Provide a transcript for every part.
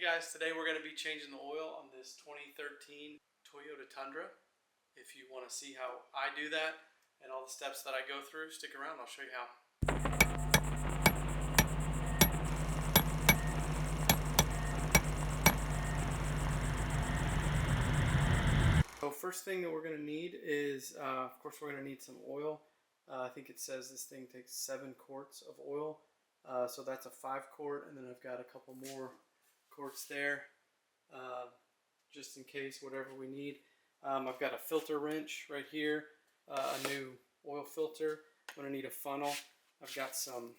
guys, today we're going to be changing the oil on this 2013 Toyota Tundra. If you want to see how I do that and all the steps that I go through, stick around, I'll show you how. So first thing that we're going to need is, of course, we're going to need some oil. I think it says this thing takes 7 quarts of oil. So that's a 5 quart, and then I've got a couple more quarts there, just in case, whatever we need. I've got a filter wrench right here, a new oil filter. I'm going to need a funnel. I've got some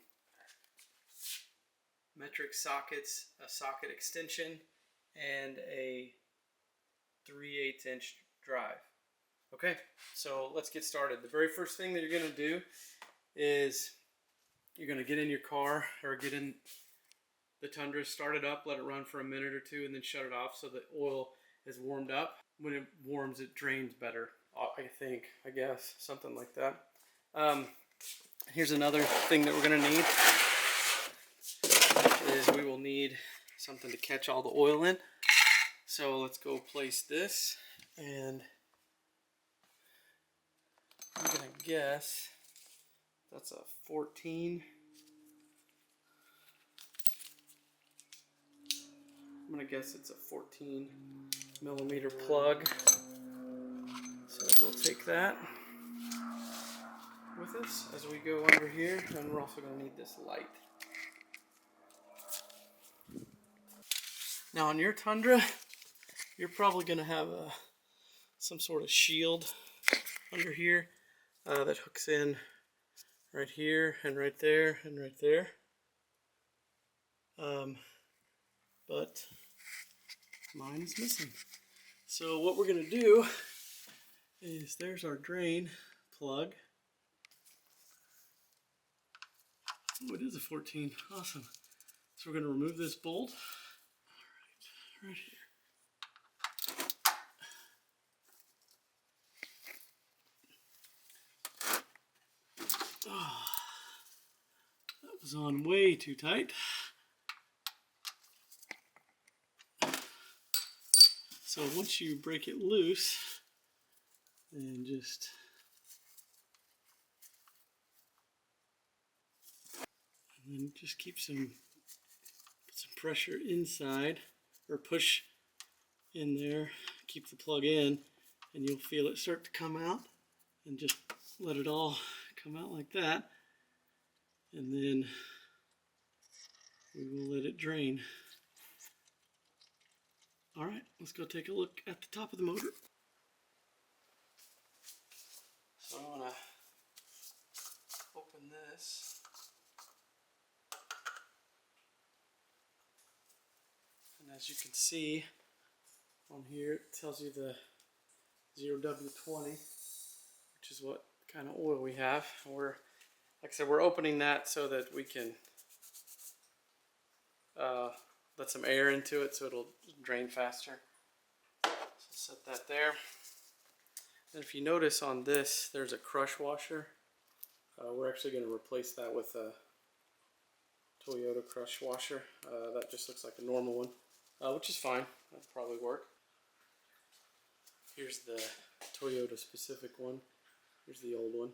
metric sockets, a socket extension, and a 3/8 inch drive. Okay, so let's get started. The very first thing that you're going to do is you're going to get in your car, or get in the Tundra, start it up, let it run for a minute or two, and then shut it off so the oil is warmed up. When it warms, it drains better, I guess, something like that. Here's another thing that we're going to need, is we will need something to catch all the oil in. So let's go place this, and I'm going to guess that's a 14. I'm going to guess it's a 14 millimeter plug. So we'll take that with us as we go under here, and we're also going to need this light. Now on your Tundra, you're probably going to have some sort of shield under here that hooks in right here and right there and right there. But mine is missing. So what we're going to do is, there's our drain plug. Oh, it is a 14. Awesome. So we're going to remove this bolt. All right here. Oh, that was on way too tight. So once you break it loose, then just keep some pressure inside, or push in there, keep the plug in, and you'll feel it start to come out, and just let it all come out like that, and then we will let it drain. All right, let's go take a look at the top of the motor. So I'm gonna open this. And as you can see on here, it tells you the 0W20, which is what kind of oil we have. Like I said, we're opening that so that we can let some air into it so it'll drain faster. So set that there. And if you notice on this, there's a crush washer. We're actually going to replace that with a Toyota crush washer. That just looks like a normal one, which is fine. That'll probably work. Here's the Toyota specific one. Here's the old one.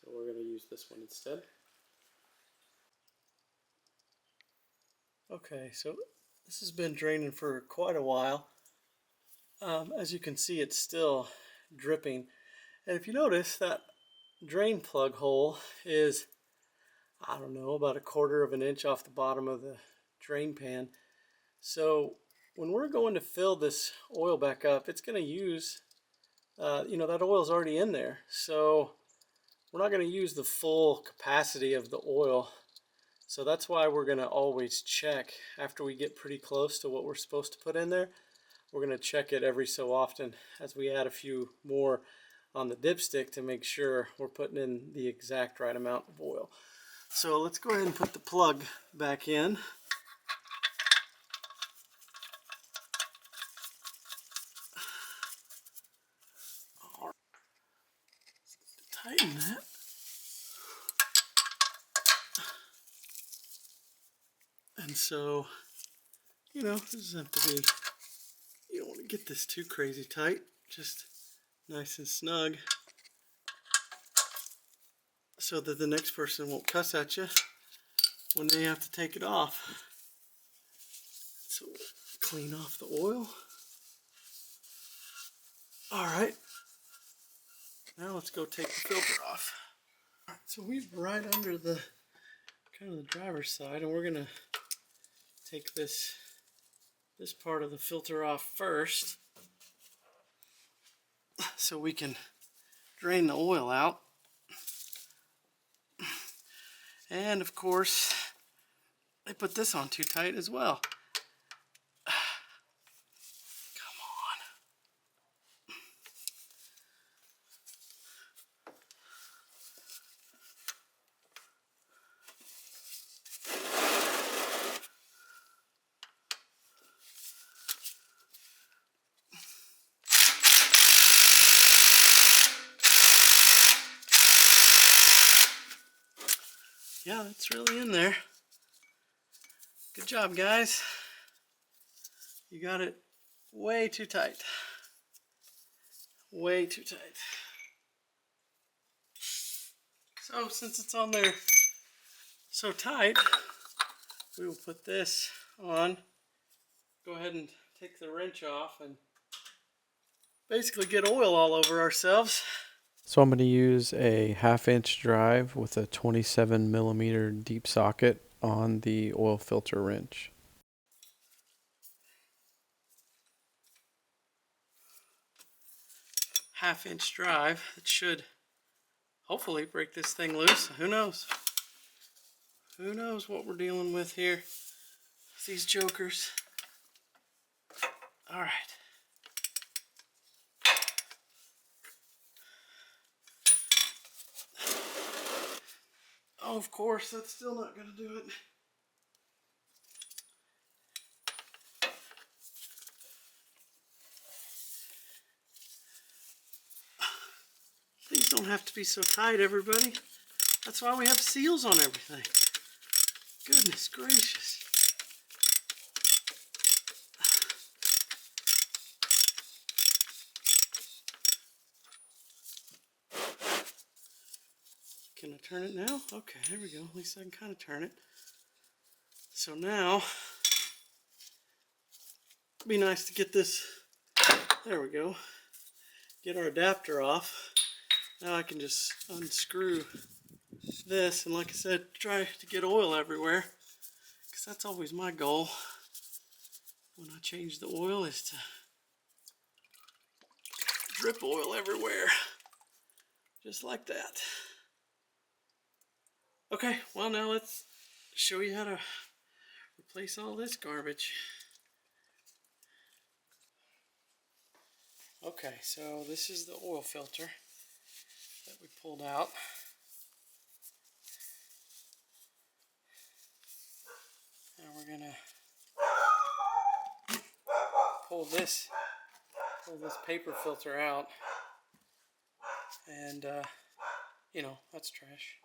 So we're going to use this one instead. Okay, so this has been draining for quite a while. As you can see, it's still dripping. And if you notice, that drain plug hole is, I don't know, about 1/4 of an inch off the bottom of the drain pan. So when we're going to fill this oil back up, it's going to use, that oil's already in there. So we're not going to use the full capacity of the oil. So that's why we're going to always check after we get pretty close to what we're supposed to put in there. We're going to check it every so often as we add a few more on the dipstick to make sure we're putting in the exact right amount of oil. So let's go ahead and put the plug back in. All right. Tighten that. And so You know, this doesn't have to be, you don't want to get this too crazy tight, just nice and snug, so that the next person won't cuss at you when they have to take it off. So clean off the oil. All right, now let's go take the filter off. All right, so we're right under the kind of the driver's side, and we're gonna take this part of the filter off first, so we can drain the oil out. And of course, I put this on too tight as well. Come on. Yeah, that's really in there. Good job, guys. You got it way too tight. Way too tight. So since it's on there so tight, we will put this on. Go ahead and take the wrench off and basically get oil all over ourselves. So I'm going to use a 1/2-inch drive with a 27mm deep socket on the oil filter wrench. 1/2-inch drive. It should hopefully break this thing loose. Who knows? Who knows what we're dealing with here? These jokers. All right. Oh, of course, that's still not going to do it. Things don't have to be so tight, everybody. That's why we have seals on everything. Goodness gracious. Can I turn it now? Okay, there we go. At least I can kind of turn it. So now, it'd be nice to get this, there we go, get our adapter off. Now I can just unscrew this, and like I said, try to get oil everywhere, because that's always my goal when I change the oil, is to drip oil everywhere, just like that. Okay, well now let's show you how to replace all this garbage. Okay, so this is the oil filter that we pulled out. And we're gonna pull this paper filter out. And you know, that's trash.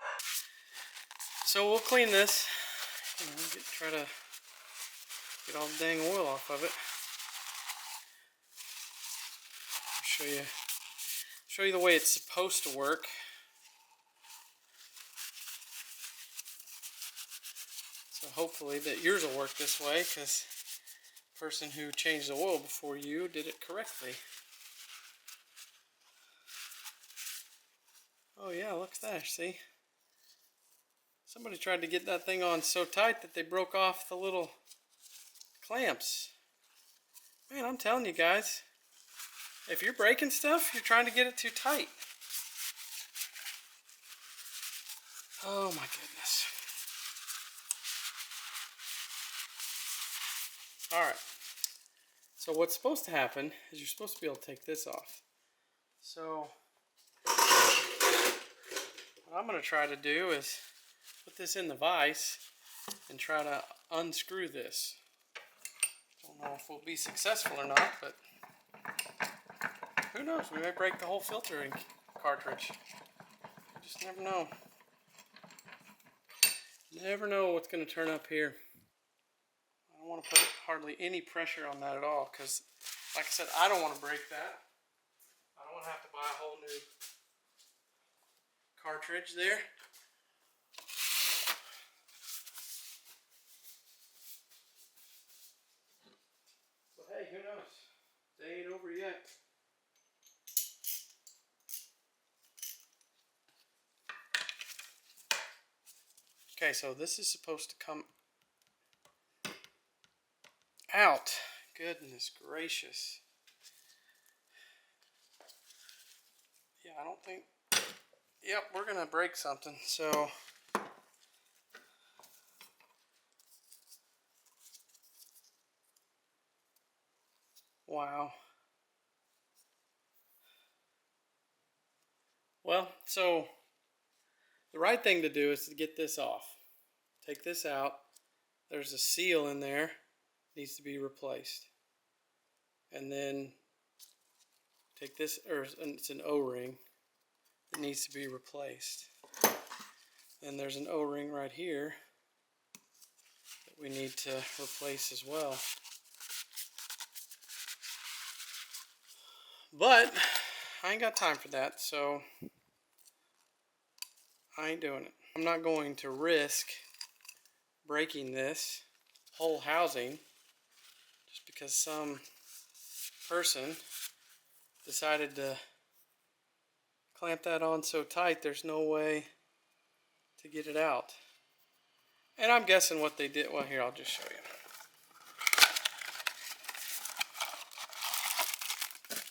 So we'll clean this, you know, try to get all the dang oil off of it. I'll show you the way it's supposed to work. So hopefully that yours will work this way, because the person who changed the oil before you did it correctly. Oh yeah, look at that, see? Somebody tried to get that thing on so tight that they broke off the little clamps. Man, I'm telling you guys, if you're breaking stuff, you're trying to get it too tight. Oh my goodness. Alright, so what's supposed to happen is you're supposed to be able to take this off. So what I'm going to try to do is put this in the vise and try to unscrew this. Don't know if we'll be successful or not, but who knows, we may break the whole filtering cartridge. You just never know. Never know what's going to turn up here. I don't want to put hardly any pressure on that at all, because like I said, I don't want to break that. I don't want to have to buy a whole new cartridge there. But hey, who knows? They ain't over yet. Okay, so this is supposed to come out. Goodness gracious. Yeah, I don't think... Yep, we're going to break something, so... Wow. Well, so the right thing to do is to get this off. Take this out. There's a seal in there. Needs to be replaced. And then take this, or it's an O-ring. It needs to be replaced. And there's an O-ring right here that we need to replace as well. But I ain't got time for that, so I ain't doing it. I'm not going to risk breaking this whole housing just because some person decided to clamp that on so tight there's no way to get it out. And I'm guessing what they did, well, here, I'll just show you.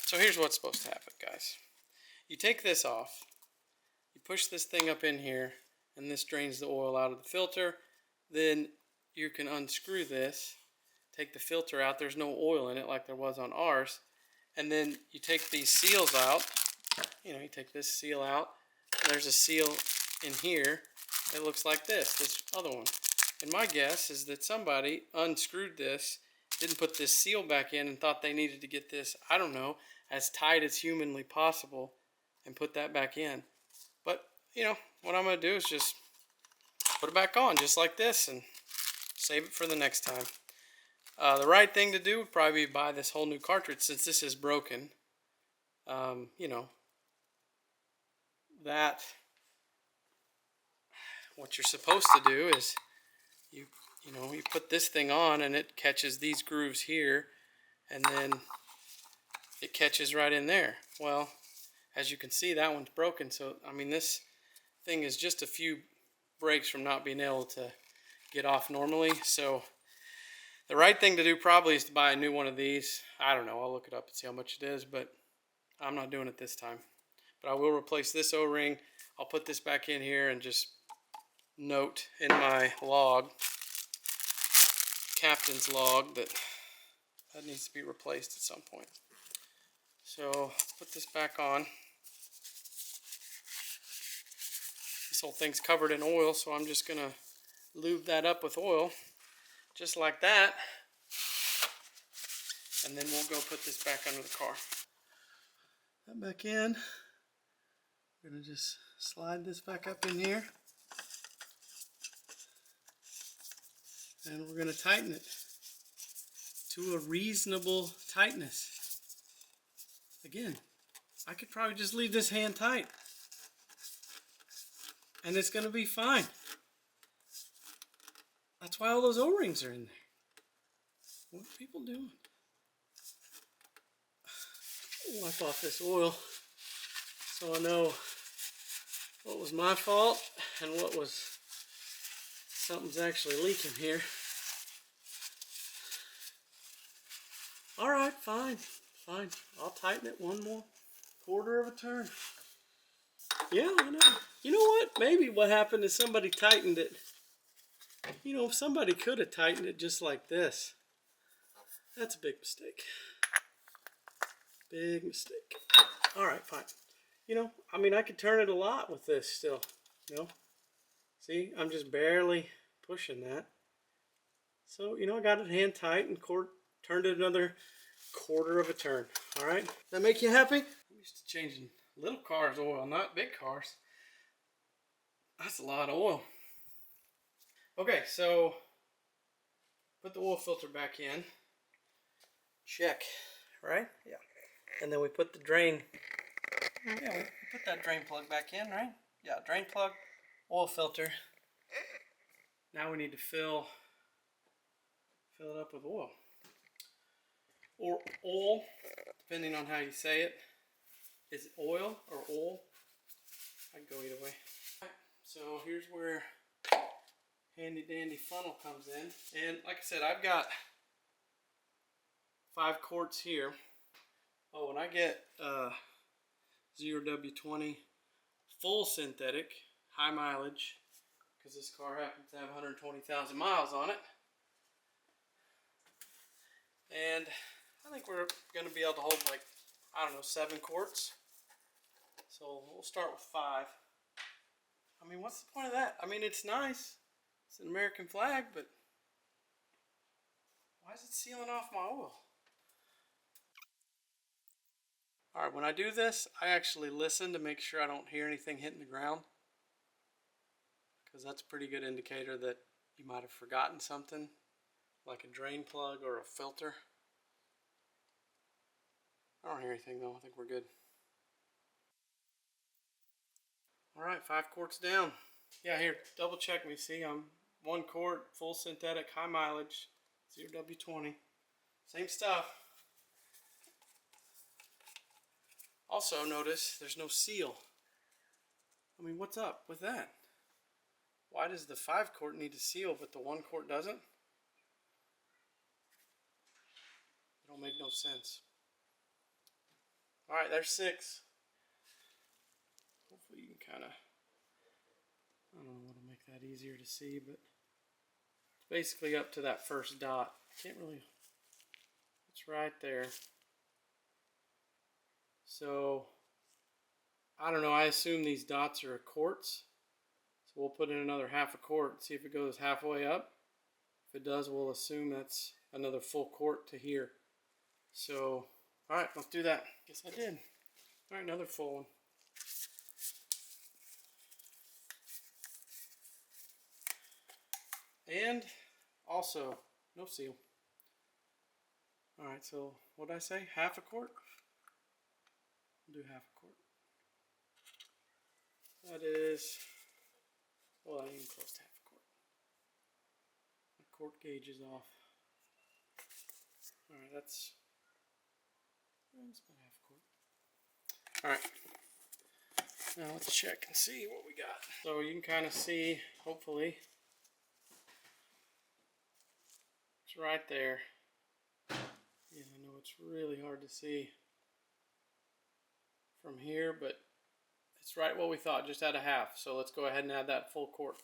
So here's what's supposed to happen, guys. You take this off, you push this thing up in here, and this drains the oil out of the filter. Then you can unscrew this, take the filter out. There's no oil in it like there was on ours. And then you take these seals out. You know, you take this seal out. There's a seal in here that looks like this other one. And my guess is that somebody unscrewed this, didn't put this seal back in, and thought they needed to get this, I don't know, as tight as humanly possible and put that back in. But, you know, what I'm going to do is just put it back on just like this and save it for the next time. The right thing to do would probably be buy this whole new cartridge since this is broken. You know, that what you're supposed to do is you put this thing on and it catches these grooves here, and then it catches right in there. Well, as you can see, that one's broken. So I mean, this thing is just a few breaks from not being able to get off normally. So the right thing to do probably is to buy a new one of these. I don't know, I'll look it up and see how much it is, but I'm not doing it this time. But I will replace this O-ring. I'll put this back in here and just note in my log, captain's log, that needs to be replaced at some point. So put this back on. This whole thing's covered in oil, so I'm just gonna lube that up with oil just like that, and then we'll go put this back under the car. That back in. We're gonna just slide this back up in here, and we're gonna tighten it to a reasonable tightness. Again, I could probably just leave this hand tight and it's gonna be fine. That's why all those O-rings are in there. What are people doing? Wipe off this oil so I know what was my fault and what was something's actually leaking here. Alright, fine. I'll tighten it one more quarter of a turn. Yeah, I know. You know what? Maybe what happened is somebody tightened it. You know, somebody could have tightened it just like this. That's a big mistake. Big mistake. Alright, fine. You know, I mean, I could turn it a lot with this still. You know? See, I'm just barely pushing that. So, you know, I got it hand tight and turned it another quarter of a turn. Alright? That make you happy? I'm used to changing little cars' oil, not big cars. That's a lot of oil. Okay, so put the oil filter back in. Check, right? Yeah. And then we put the drain. Yeah, we put that drain plug back in, right? Yeah, drain plug, oil filter. Now we need to fill it up with oil. Or oil, depending on how you say it. Is it oil or oil? I can go either way. So here's where handy dandy funnel comes in. And like I said, I've got 5 quarts here. Oh, and I get 0W20 full synthetic, high mileage, because this car happens to have 120,000 miles on it. And I think we're going to be able to hold like, I don't know, 7 quarts. So we'll start with 5. I mean, what's the point of that? I mean, it's nice. It's an American flag, but why is it sealing off my oil? Alright, when I do this, I actually listen to make sure I don't hear anything hitting the ground, because that's a pretty good indicator that you might have forgotten something, like a drain plug or a filter. I don't hear anything though. I think we're good. Alright, 5 quarts down. Yeah, here, double check me. See, I'm 1 quart, full synthetic, high mileage, 0W20. Same stuff. Also notice there's no seal. I mean, what's up with that? Why does the 5 quart need a seal but the 1 quart doesn't? It don't make no sense. Alright, there's 6. Hopefully you can kind of, I don't know what'll make that easier to see, but it's basically up to that first dot. I can't really, it's right there. So, I don't know, I assume these dots are quarts. So we'll put in another half a quart, see if it goes halfway up. If it does, we'll assume that's another full quart to here. So, alright, let's do that. Guess I did. Alright, another full one. And also, no seal. Alright, so what did I say? Half a quart? We'll do half a quart. That is, well, I ain't even close to half a quart. My quart gauge is off. Alright, that's about half a quart. Alright. Now let's check and see what we got. So you can kind of see, hopefully, it's right there. Yeah, I know it's really hard to see from here, but it's right what we thought, just at a half. So let's go ahead and add that full quart.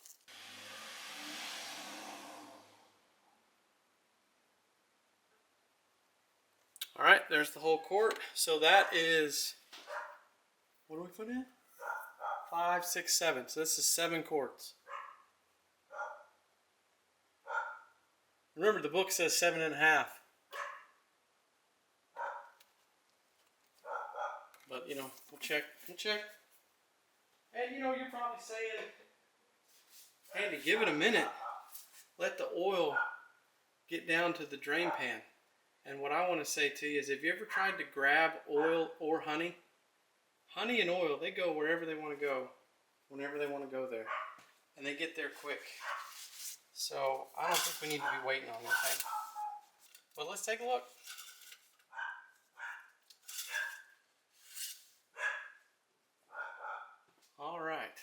Alright, there's the whole quart. So that is, what do we put in? 5, 6, 7. So this is 7 quarts. Remember, the book says 7.5. But, you know, we'll check. We'll check. And, you know, you're probably saying, Andy, give it a minute. Let the oil get down to the drain pan. And what I want to say to you is, have you ever tried to grab oil or honey? Honey and oil, they go wherever they want to go, whenever they want to go there. And they get there quick. So, I don't think we need to be waiting on anything. But let's take a look. Alright.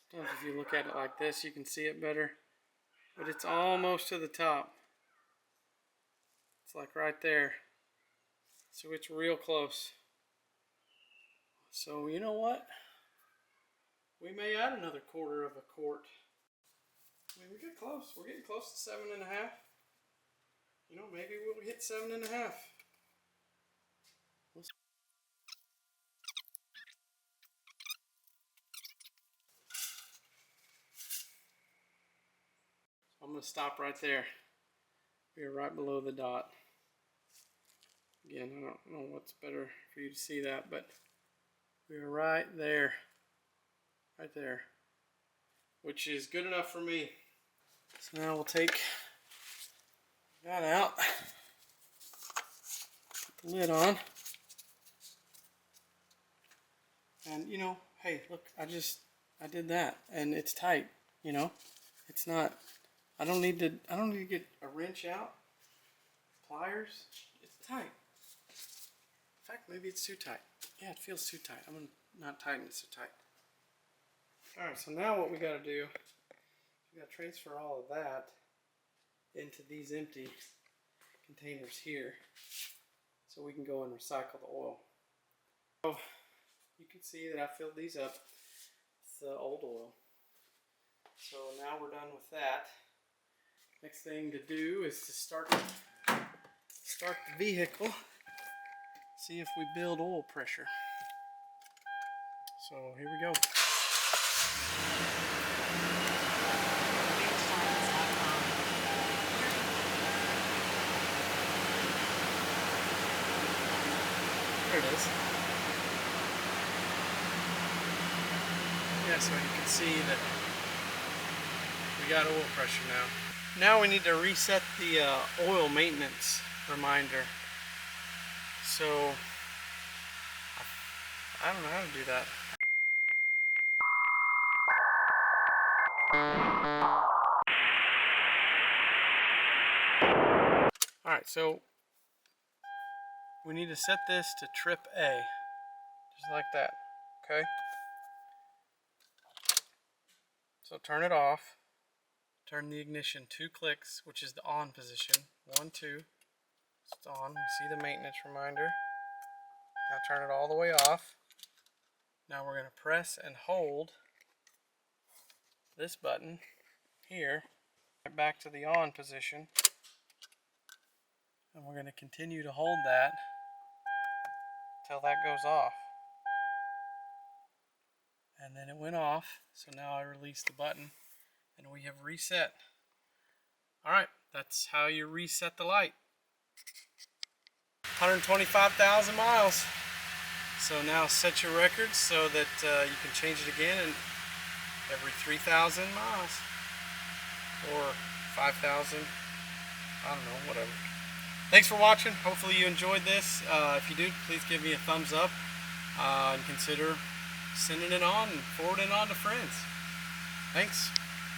Sometimes if you look at it like this, you can see it better. But it's almost to the top. It's like right there. So it's real close. So you know what? We may add another quarter of a quart. I mean, we get close. We're getting close to 7.5. You know, maybe we'll hit 7.5. I'm going to stop right there. We are right below the dot. Again, I don't know what's better for you to see that, but we are right there. Right there. Which is good enough for me. So now we'll take That out. Put the lid on. And you know, hey, look, I did that, and it's tight. You know, it's not. I don't need to get a wrench out, pliers. It's tight. In fact, maybe it's too tight. Yeah, it feels too tight. I'm gonna not tighten it so tight. All right, so now what we got to do, we got to transfer all of that into these empty containers here, so we can go and recycle the oil. So you can see that I filled these up with the old oil. So now we're done with that. Next thing to do is to start the vehicle. See if we build oil pressure. So here we go. There it is. Yeah, so you can see that we got oil pressure now. Now we need to reset the oil maintenance reminder. So I don't know how to do that. Alright, so we need to set this to trip A. Just like that. Okay? So turn it off. Turn the ignition 2 clicks, which is the on position. 1, 2. It's on. We see the maintenance reminder. Now turn it all the way off. Now we're going to press and hold this button here. Get back to the on position. And we're going to continue to hold that until that goes off. And then it went off. So now I release the button and we have reset. Alright, that's how you reset the light. 125,000 miles. So now set your records so that you can change it again in every 3,000 miles. Or 5,000. I don't know, whatever. Thanks for watching. Hopefully you enjoyed this. If you do, please give me a thumbs up. And consider sending it on and forwarding it on to friends. Thanks.